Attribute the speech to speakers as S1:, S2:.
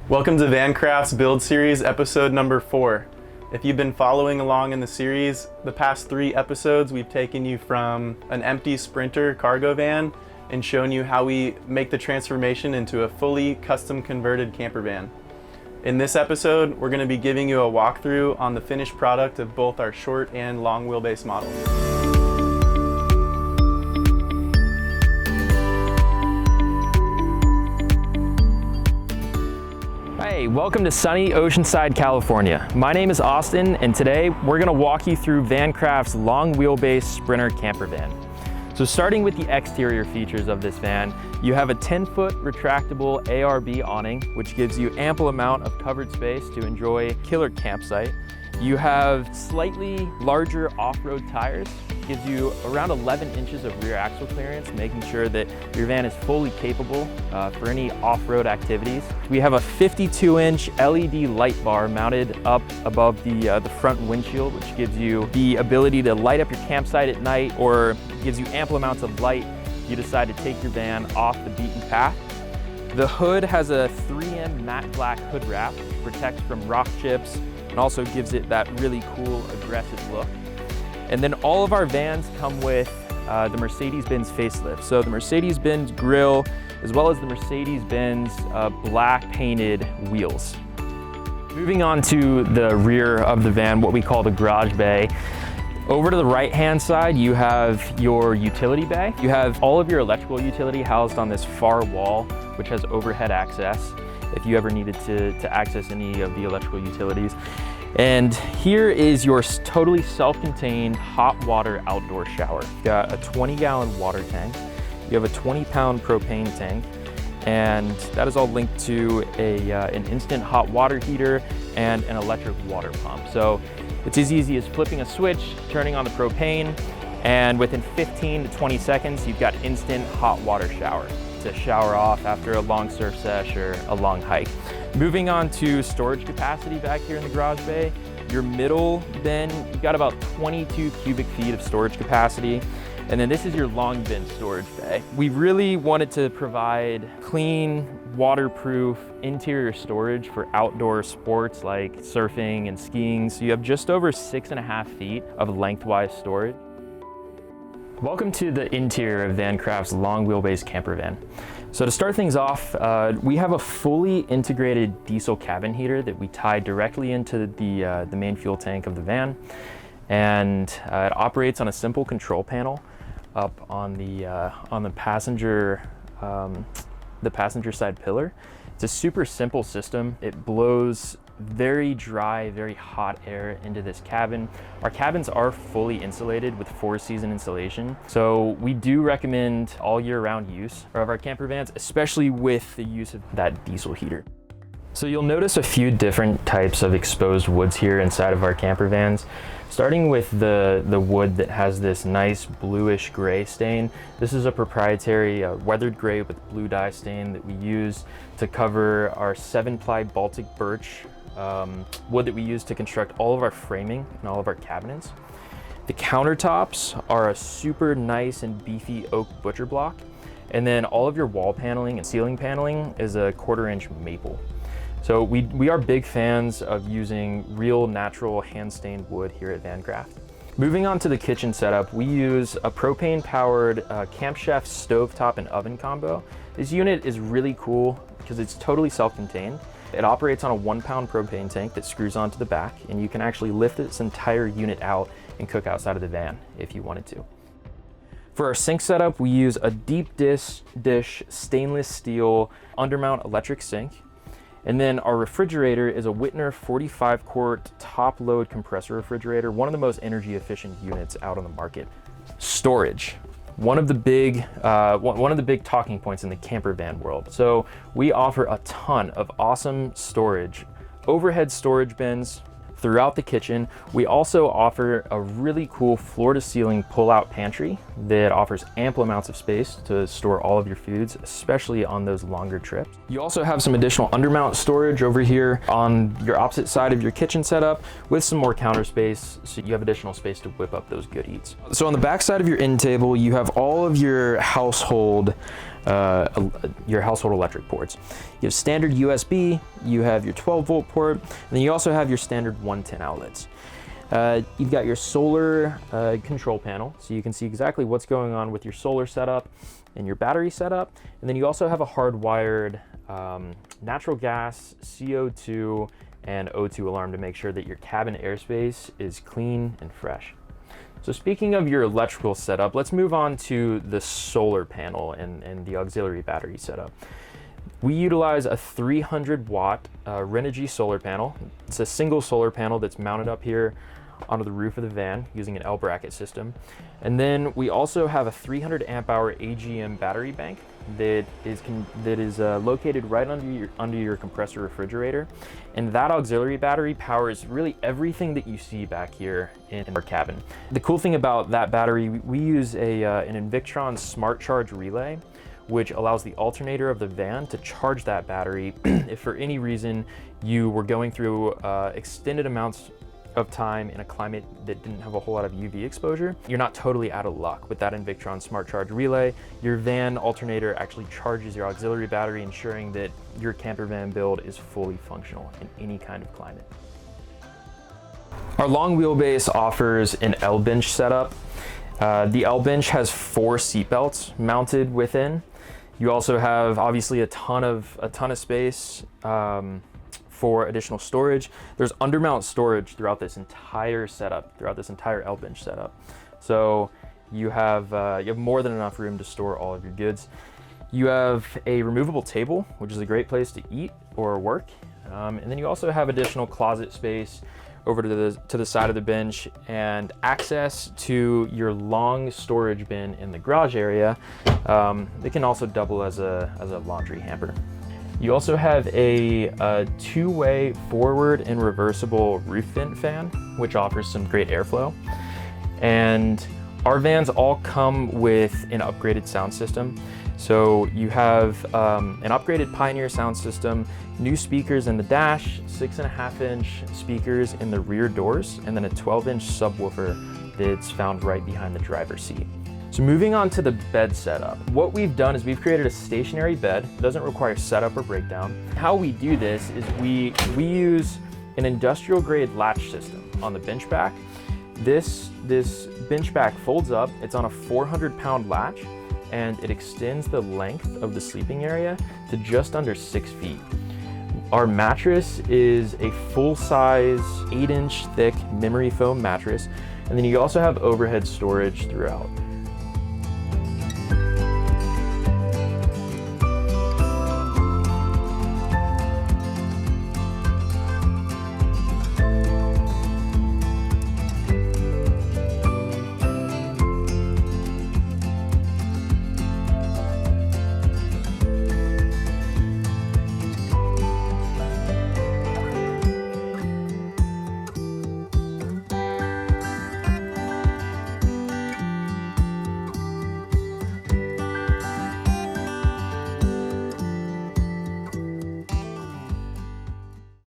S1: Welcome to VanCraft's Build Series, episode number 4. If you've been following along in the series, the past 3 episodes we've taken you from an empty Sprinter cargo van and shown you how we make the transformation into a fully custom converted camper van. In this episode, we're going to be giving you a walkthrough on the finished product of both our short and long wheelbase models.
S2: Hey, welcome to sunny Oceanside, California. My name is Austin, and today we're going to walk you through VanCraft's long wheelbase Sprinter Campervan. So starting with the exterior features of this van, you have a 10-foot retractable ARB awning, which gives you ample amount of covered space to enjoy a killer campsite. You have slightly larger off-road tires, gives you around 11 inches of rear axle clearance, making sure that your van is fully capable for any off-road activities. We have a 52-inch LED light bar mounted up above the front windshield, which gives you the ability to light up your campsite at night, or gives you ample amounts of light if you decide to take your van off the beaten path. The hood has a 3M matte black hood wrap, which protects from rock chips and also gives it that really cool, aggressive look. And then all of our vans come with the Mercedes-Benz facelift. So the Mercedes-Benz grille, as well as the Mercedes-Benz black painted wheels. Moving on to the rear of the van, what we call the garage bay. Over to the right-hand side, you have your utility bay. You have all of your electrical utility housed on this far wall, which has overhead access if you ever needed to access any of the electrical utilities. And here is your totally self-contained hot water outdoor shower. You've got a 20-gallon water tank. You have a 20-pound propane tank, and that is all linked to an instant hot water heater and an electric water pump. So it's as easy as flipping a switch, turning on the propane, and within 15 to 20 seconds, you've got instant hot water shower to shower off after a long surf sesh or a long hike. Moving on to storage capacity back here in the garage bay, your middle bin, you've got about 22 cubic feet of storage capacity. And then this is your long bin storage bay. We really wanted to provide clean, waterproof interior storage for outdoor sports like surfing and skiing. So you have just over 6.5 feet of lengthwise storage. Welcome to the interior of VanCraft's long wheelbase camper van. So to start things off, we have a fully integrated diesel cabin heater that we tie directly into the main fuel tank of the van, and it operates on a simple control panel up on the passenger side pillar. It's a super simple system. It blows very dry, very hot air into this cabin. Our cabins are fully insulated with 4-season insulation, so we do recommend all year round use of our camper vans, especially with the use of that diesel heater. So you'll notice a few different types of exposed woods here inside of our camper vans. Starting with the wood that has this nice bluish gray stain. This is a proprietary weathered gray with blue dye stain that we use to cover our 7-ply Baltic birch wood that we use to construct all of our framing and all of our cabinets. The countertops are a super nice and beefy oak butcher block. And then all of your wall paneling and ceiling paneling is a 1/4-inch maple. So we are big fans of using real natural hand-stained wood here at VanCraft. Moving on to the kitchen setup, we use a propane-powered Camp Chef stovetop and oven combo. This unit is really cool because it's totally self-contained. It operates on a 1-pound propane tank that screws onto the back, and you can actually lift this entire unit out and cook outside of the van if you wanted to. For our sink setup, we use a deep dish stainless steel undermount electric sink. And then our refrigerator is a Whitner 45-quart top-load compressor refrigerator, one of the most energy efficient units out on the market. Storage. One of the big talking points in the camper van world. So we offer a ton of awesome storage, overhead storage bins, throughout the kitchen. We also offer a really cool floor-to-ceiling pull-out pantry that offers ample amounts of space to store all of your foods, especially on those longer trips. You also have some additional undermount storage over here on your opposite side of your kitchen setup with some more counter space, so you have additional space to whip up those good eats. So on the back side of your end table, you have all of your household electric ports. You have standard USB, you have your 12-volt port, and then you also have your standard 110 outlets. You've got your solar control panel, so you can see exactly what's going on with your solar setup and your battery setup. And then you also have a hardwired natural gas, CO2, and O2 alarm to make sure that your cabin airspace is clean and fresh. So speaking of your electrical setup, let's move on to the solar panel and the auxiliary battery setup. We utilize a 300 watt Renogy solar panel. It's a single solar panel that's mounted up here onto the roof of the van using an L bracket system. And then we also have a 300 amp hour AGM battery bank that is located right under your compressor refrigerator. And that auxiliary battery powers really everything that you see back here in our cabin. The cool thing about that battery, we use an Invictron Smart Charge relay, which allows the alternator of the van to charge that battery if for any reason you were going through extended amounts of time in a climate that didn't have a whole lot of UV exposure. You're not totally out of luck with that Invictron Smart Charge relay. Your van alternator actually charges your auxiliary battery, ensuring that your camper van build is fully functional in any kind of climate. Our long wheelbase offers an L-bench setup. The L-bench has 4 seat belts mounted within. You also have obviously a ton of space for additional storage. There's undermount storage throughout this entire setup, throughout this entire L-bench setup. So you have more than enough room to store all of your goods. You have a removable table, which is a great place to eat or work. And then you also have additional closet space over to the side of the bench and access to your long storage bin in the garage area. It can also double as a laundry hamper. You also have a two-way forward and reversible roof vent fan, which offers some great airflow. And our vans all come with an upgraded sound system. So you have an upgraded Pioneer sound system, new speakers in the dash, 6.5-inch speakers in the rear doors, and then a 12-inch subwoofer that's found right behind the driver's seat. So moving on to the bed setup. What we've done is we've created a stationary bed. It doesn't require setup or breakdown. How we do this is we use an industrial grade latch system on the bench back. This bench back folds up. It's on a 400-pound latch, and it extends the length of the sleeping area to just under 6 feet. Our mattress is a full-size 8-inch thick memory foam mattress, and then you also have overhead storage throughout.